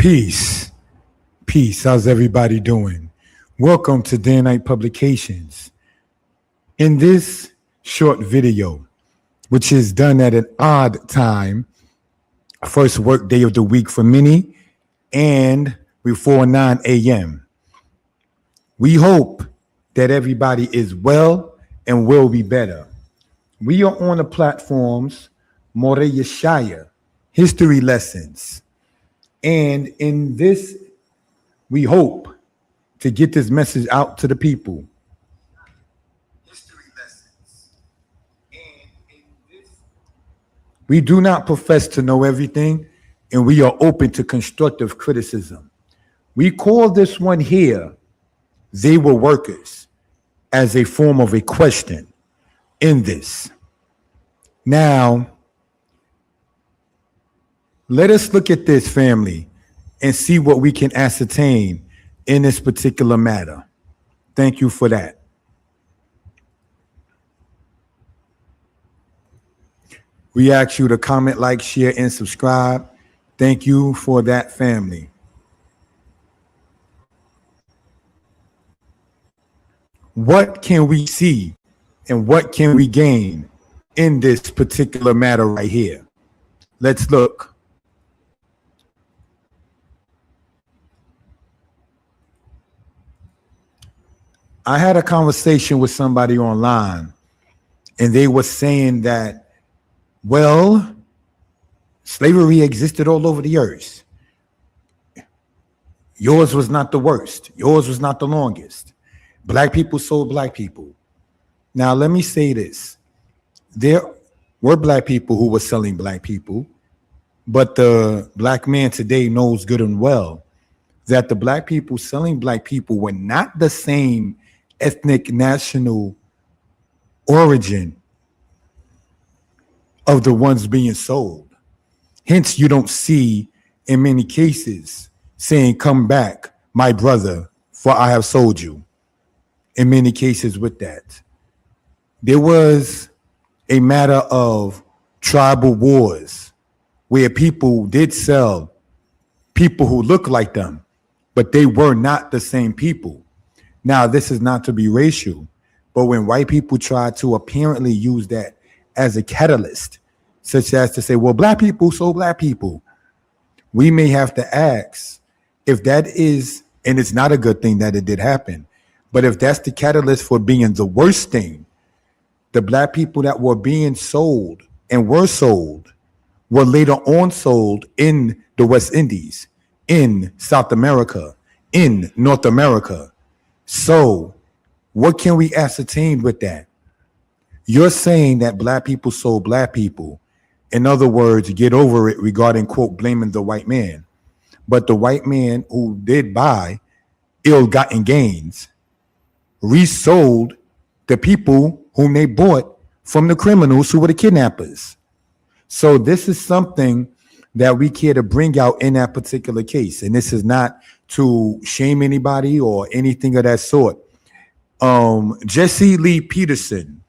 Peace. Peace. How's everybody doing? Welcome to Day and Night Publications. In this short video, which is done at an odd time, first work day of the week for many, and before 9 a.m. We hope that everybody is well and will be better. We are on the platforms More Yeshaya, History Lessons. And in this, we hope to get this message out to the people. History lessons. And in this, we do not profess to know everything, and we are open to constructive criticism. We call this one here, they were workers, as a form of a question in this. Now, let us look at this, family, and see what we can ascertain in this particular matter. Thank you for that. We ask you to comment, like, share, and subscribe. Thank you for that, family. What can we see and what can we gain in this particular matter right here? Let's look. I had a conversation with somebody online, and they were saying that, well, slavery existed all over the earth. Yours was not the worst. Yours was not the longest. Black people sold black people. Now, let me say this. There were black people who were selling black people, but the black man today knows good and well that the black people selling black people were not the same ethnic national origin of the ones being sold. Hence, you don't see in many cases saying, "Come back, my brother, for I have sold you." In many cases with that, there was a matter of tribal wars where people did sell people who looked like them, but they were not the same people. Now, this is not to be racial, but when white people try to apparently use that as a catalyst, such as to say, well, black people sold black people, we may have to ask if that is, and it's not a good thing that it did happen, but if that's the catalyst for being the worst thing, the black people that were being sold and were sold were later on sold in the West Indies, in South America, in North America. So what can we ascertain with that? You're saying that black people sold black people. In other words, get over it regarding, quote, blaming the white man. But the white man who did buy ill-gotten gains resold the people whom they bought from the criminals who were the kidnappers. So this is something that we care to bring out in that particular case. And this is not to shame anybody or anything of that sort. Jesse Lee Peterson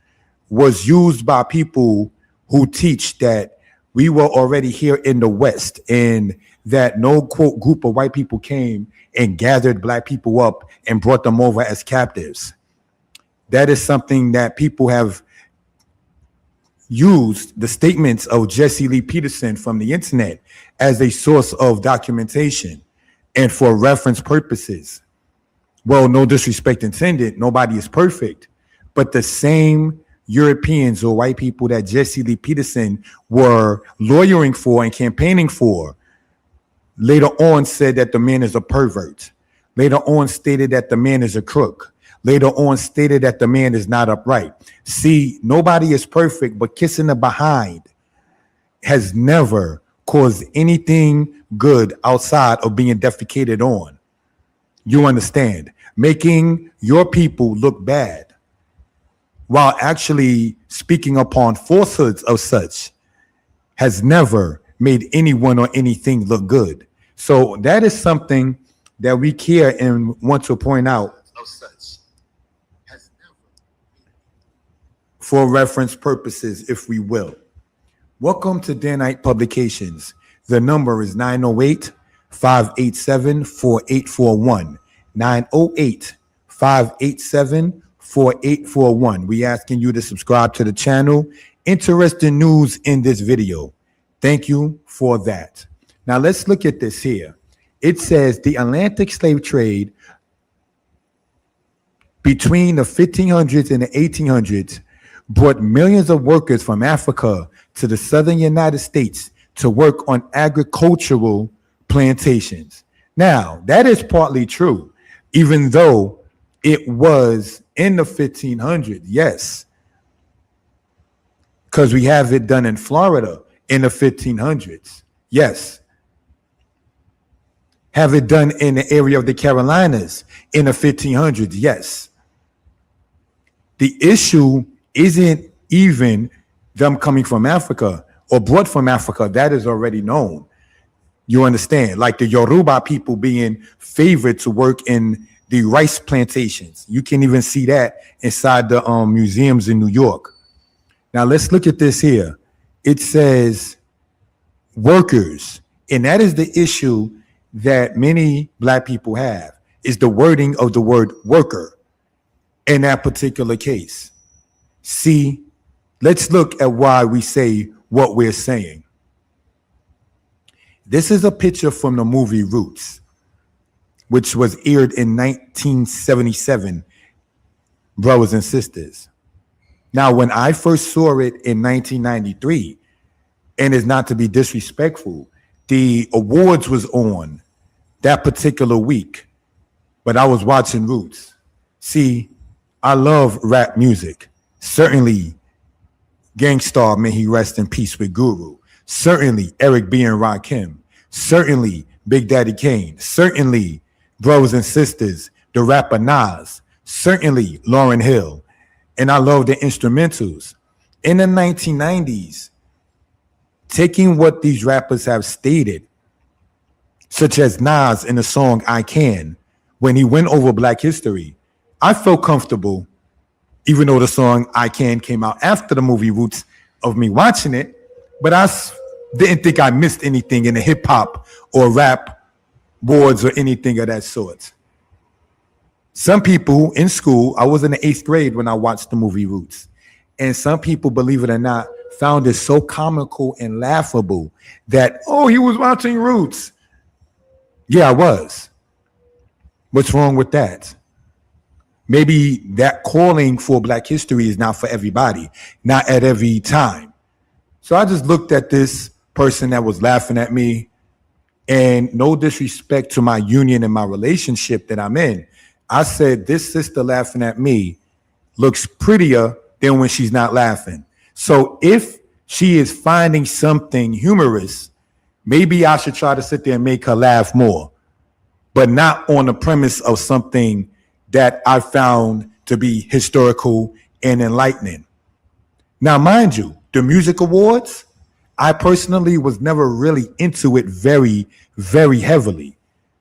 was used by people who teach that we were already here in the West and that no, quote, group of white people came and gathered black people up and brought them over as captives. That is something that people have used the statements of Jesse Lee Peterson from the internet as a source of documentation and for reference purposes. Well, no disrespect intended, nobody is perfect, but the same Europeans or white people that Jesse Lee Peterson were lawyering for and campaigning for later on said that the man is a pervert. Later on stated that the man is a crook. Later on stated that the man is not upright. See, nobody is perfect, but kissing the behind has never caused anything good outside of being defecated on. You understand? Making your people look bad while actually speaking upon falsehoods of such has never made anyone or anything look good. So that is something that we care and want to point out of such has never, for reference purposes, if we will. Welcome to Day Night Publications. The number is 908 908-587-4841. 908-587-4841. We asking you to subscribe to the channel. Interesting news in this video. Thank you for that. Now let's look at this here. It says the Atlantic slave trade between the 1500s and the 1800s brought millions of workers from Africa to the southern United States to work on agricultural plantations. Now, that is partly true, even though it was in the 1500s, yes, because we have it done in Florida in the 1500s, yes. Have it done in the area of the Carolinas in the 1500s, yes. The issue isn't even them coming from Africa or brought from Africa. That is already known. You understand? Like the Yoruba people being favored to work in the rice plantations. You can even see that inside the museums in New York. Now let's look at this here. It says workers, and that is the issue that many Black people have, is the wording of the word worker in that particular case. See, let's look at why we say what we're saying. This is a picture from the movie Roots, which was aired in 1977, brothers and sisters. Now, when I first saw it in 1993, and it's not to be disrespectful, the awards was on that particular week, but I was watching Roots. See, I love rap music. Certainly, Gangstar, may he rest in peace with Guru. Certainly, Eric B. and Rakim. Certainly, Big Daddy Kane. Certainly, brothers and sisters, the rapper Nas. Certainly, Lauryn Hill. And I love the instrumentals. In the 1990s, taking what these rappers have stated, such as Nas in the song I Can, when he went over Black history, I felt comfortable, even though the song I Can came out after the movie Roots, of me watching it, but I didn't think I missed anything in the hip hop or rap boards or anything of that sort. Some people in school, I was in the 8th grade when I watched the movie Roots, and some people, believe it or not, found it so comical and laughable that, oh, he was watching Roots. Yeah, I was. What's wrong with that? Maybe that calling for Black history is not for everybody, not at every time. So I just looked at this person that was laughing at me, and no disrespect to my union and my relationship that I'm in, I said, this sister laughing at me looks prettier than when she's not laughing. So if she is finding something humorous, maybe I should try to sit there and make her laugh more, but not on the premise of something that I found to be historical and enlightening. Now, mind you, the music awards, I personally was never really into it very, very heavily.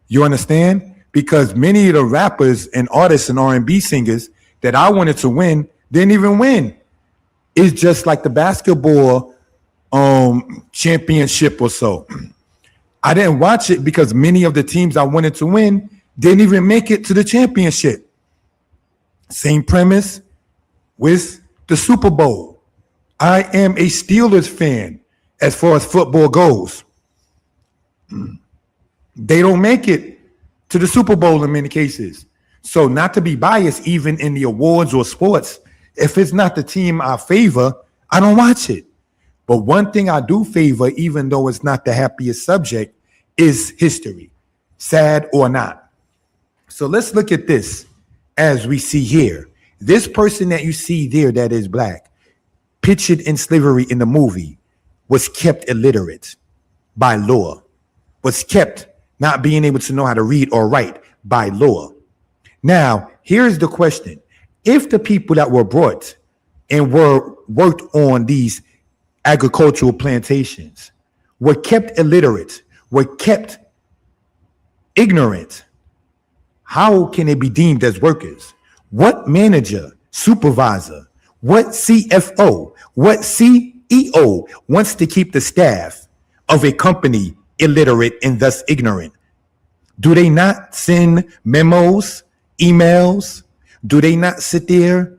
You understand? Because many of the rappers and artists and R&B singers that I wanted to win didn't even win. It's just like the basketball championship or so. I didn't watch it because many of the teams I wanted to win didn't even make it to the championship. Same premise with the Super Bowl. I am a Steelers fan as far as football goes. They don't make it to the Super Bowl in many cases. So not to be biased, even in the awards or sports, if it's not the team I favor, I don't watch it. But one thing I do favor, even though it's not the happiest subject, is history, sad or not. So let's look at this as we see here. This person that you see there that is Black, pictured in slavery in the movie, was kept illiterate by law, was kept not being able to know how to read or write by law. Now, here's the question. If the people that were brought and were worked on these agricultural plantations were kept illiterate, were kept ignorant, how can they be deemed as workers? What manager, supervisor, what CFO, what CEO wants to keep the staff of a company illiterate and thus ignorant? Do they not send memos, emails? Do they not sit there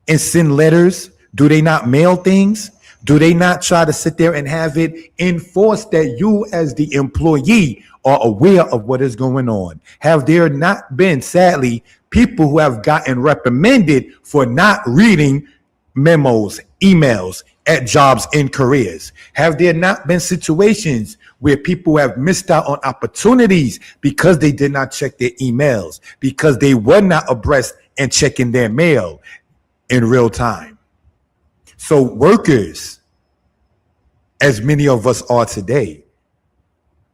and send letters? Do they not mail things? Do they not try to sit there and have it enforced that you as the employee are aware of what is going on? Have there not been, sadly, people who have gotten reprimanded for not reading memos, emails at jobs and careers? Have there not been situations where people have missed out on opportunities because they did not check their emails, because they were not abreast and checking their mail in real time? So workers, as many of us are today,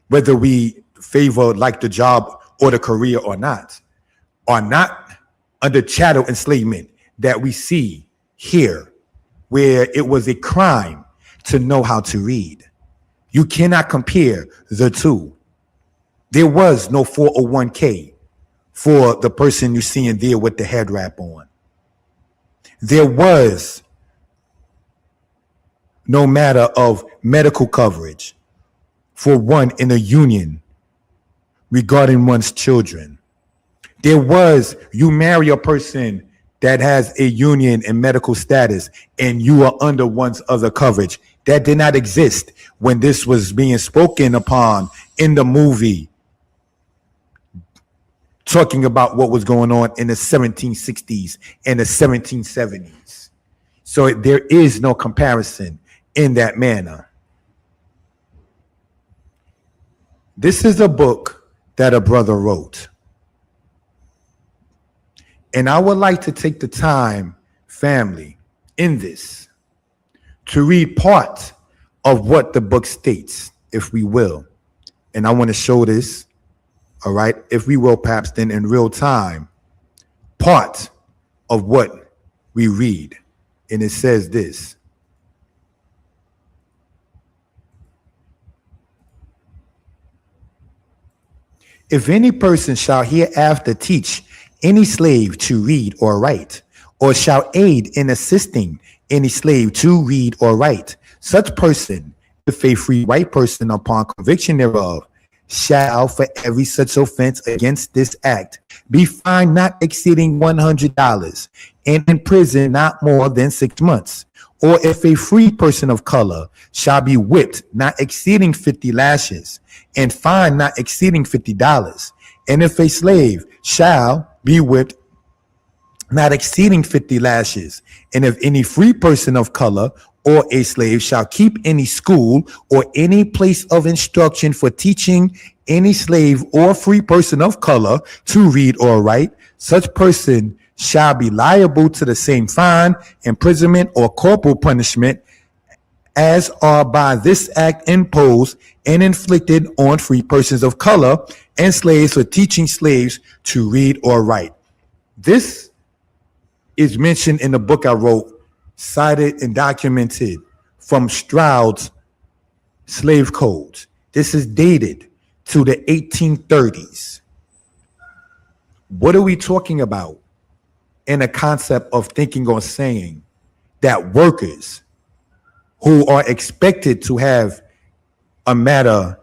whether we favor like the job or the career or not, are not under chattel enslavement that we see here, where it was a crime to know how to read. You cannot compare the two. There was no 401k for the person you see in there with the head wrap on. There was no matter of medical coverage for one in a union regarding one's children. There was, you marry a person that has a union and medical status and you are under one's other coverage. That did not exist when this was being spoken upon in the movie, talking about what was going on in the 1760s and the 1770s. So there is no comparison in that manner. This is a book that a brother wrote. And I would like to take the time, family, in this, to read part of what the book states, if we will. And I want to show this, all right, if we will, perhaps then in real time, part of what we read. And it says this: if any person shall hereafter teach any slave to read or write, or shall aid in assisting any slave to read or write, such person, if a free white person upon conviction thereof, shall for every such offense against this act be fined not exceeding $100 and in prison not more than 6 months. Or if a free person of color shall be whipped not exceeding 50 lashes and fined not exceeding $50. And if a slave shall be whipped not exceeding 50 lashes, and if any free person of color or a slave shall keep any school or any place of instruction for teaching any slave or free person of color to read or write, such person shall be liable to the same fine, imprisonment, or corporal punishment as are by this act imposed and inflicted on free persons of color and slaves for teaching slaves to read or write. This is mentioned in the book I wrote, cited and documented from Stroud's slave codes. This is dated to the 1830s. What are we talking about in a concept of thinking or saying that workers who are expected to have a matter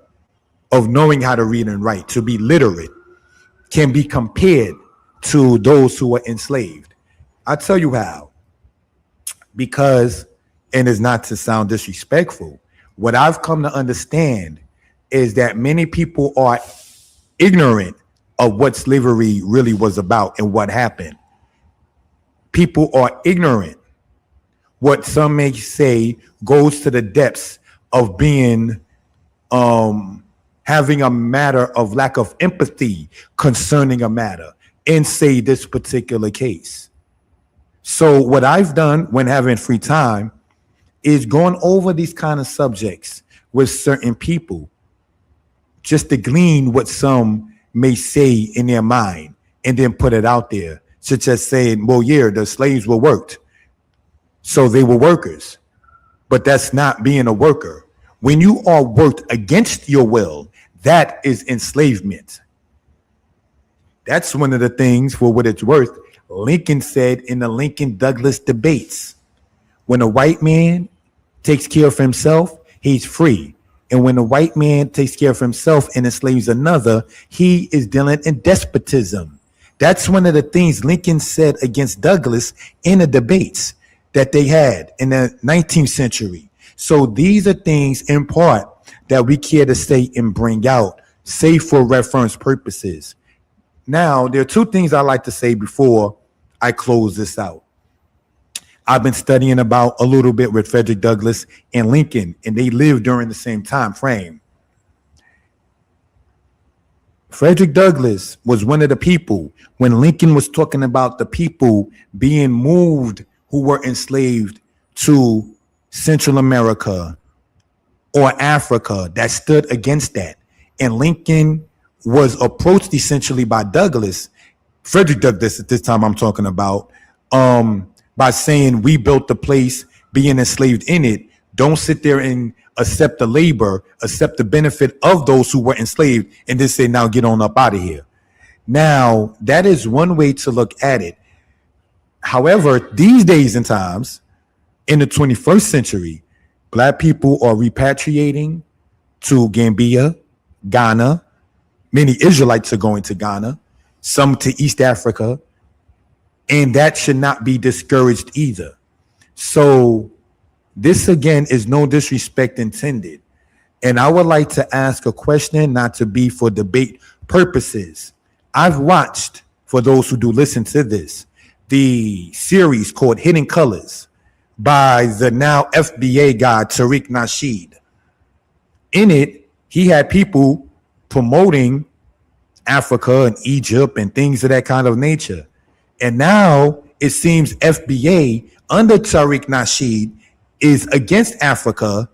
of knowing how to read and write, to be literate, can be compared to those who are enslaved? I'll tell you how. Because, and it's not to sound disrespectful, what I've come to understand is that many people are ignorant of what slavery really was about and what happened. People are ignorant. What some may say goes to the depths of being, having a matter of lack of empathy concerning a matter in, say, this particular case. So what I've done when having free time is going over these kind of subjects with certain people just to glean what some may say in their mind and then put it out there, such as saying, well, yeah, the slaves were worked, so they were workers. But that's not being a worker. When you are worked against your will, that is enslavement. That's one of the things, for what it's worth, Lincoln said in the Lincoln-Douglas debates. When a white man takes care of himself, he's free. And when the white man takes care of himself and enslaves another, he is dealing in despotism. That's one of the things Lincoln said against Douglas in the debates that they had in the 19th century. So these are things in part that we care to say and bring out, say for reference purposes. Now, there are two things I like to say before I close this out. I've been studying about a little bit with Frederick Douglass and Lincoln, and they lived during the same time frame. Frederick Douglass was one of the people when Lincoln was talking about the people being moved who were enslaved to Central America or Africa that stood against that. And Lincoln was approached essentially by Douglass, Frederick Douglass at this time I'm talking about, by saying, we built the place, being enslaved in it. Don't sit there and accept the labor, accept the benefit of those who were enslaved, and then say, now get on up out of here. Now, that is one way to look at it. However, these days and times, in the 21st century, Black people are repatriating to Gambia, Ghana. Many Israelites are going to Ghana, some to East Africa, and that should not be discouraged either. So this, again, is no disrespect intended. And I would like to ask a question, not to be for debate purposes. I've watched, for those who do listen to this, the series called Hidden Colors by the now FBA guy, Tariq Nasheed. In it, he had people promoting Africa and Egypt and things of that kind of nature. And now it seems FBA under Tariq Nasheed is against Africa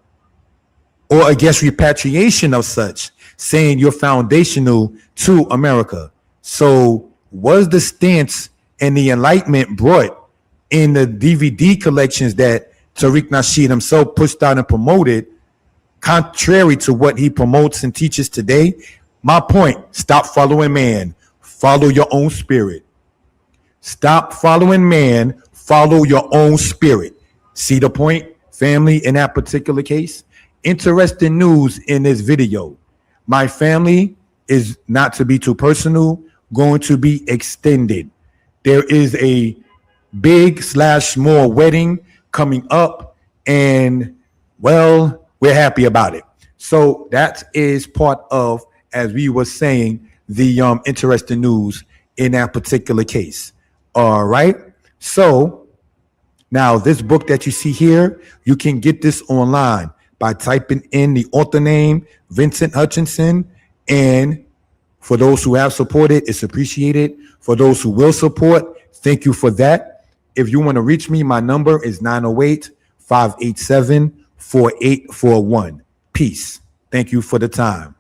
or against repatriation of such, saying you're foundational to America. So was the stance and the enlightenment brought in the DVD collections that Tariq Nasheed himself pushed out and promoted, contrary to what he promotes and teaches today? My point, stop following man, follow your own spirit. Stop following man, follow your own spirit. See the point, family, in that particular case? Interesting news in this video. My family is, not to be too personal, going to be extended. There is a big / small wedding coming up, and well, we're happy about it. So that is part of, as we were saying, the interesting news in that particular case. All right. So now this book that you see here, you can get this online by typing in the author name, Vincent Hutchinson. And for those who have supported, it's appreciated. For those who will support, thank you for that. If you want to reach me, my number is 908-587-4841. Peace. Thank you for the time.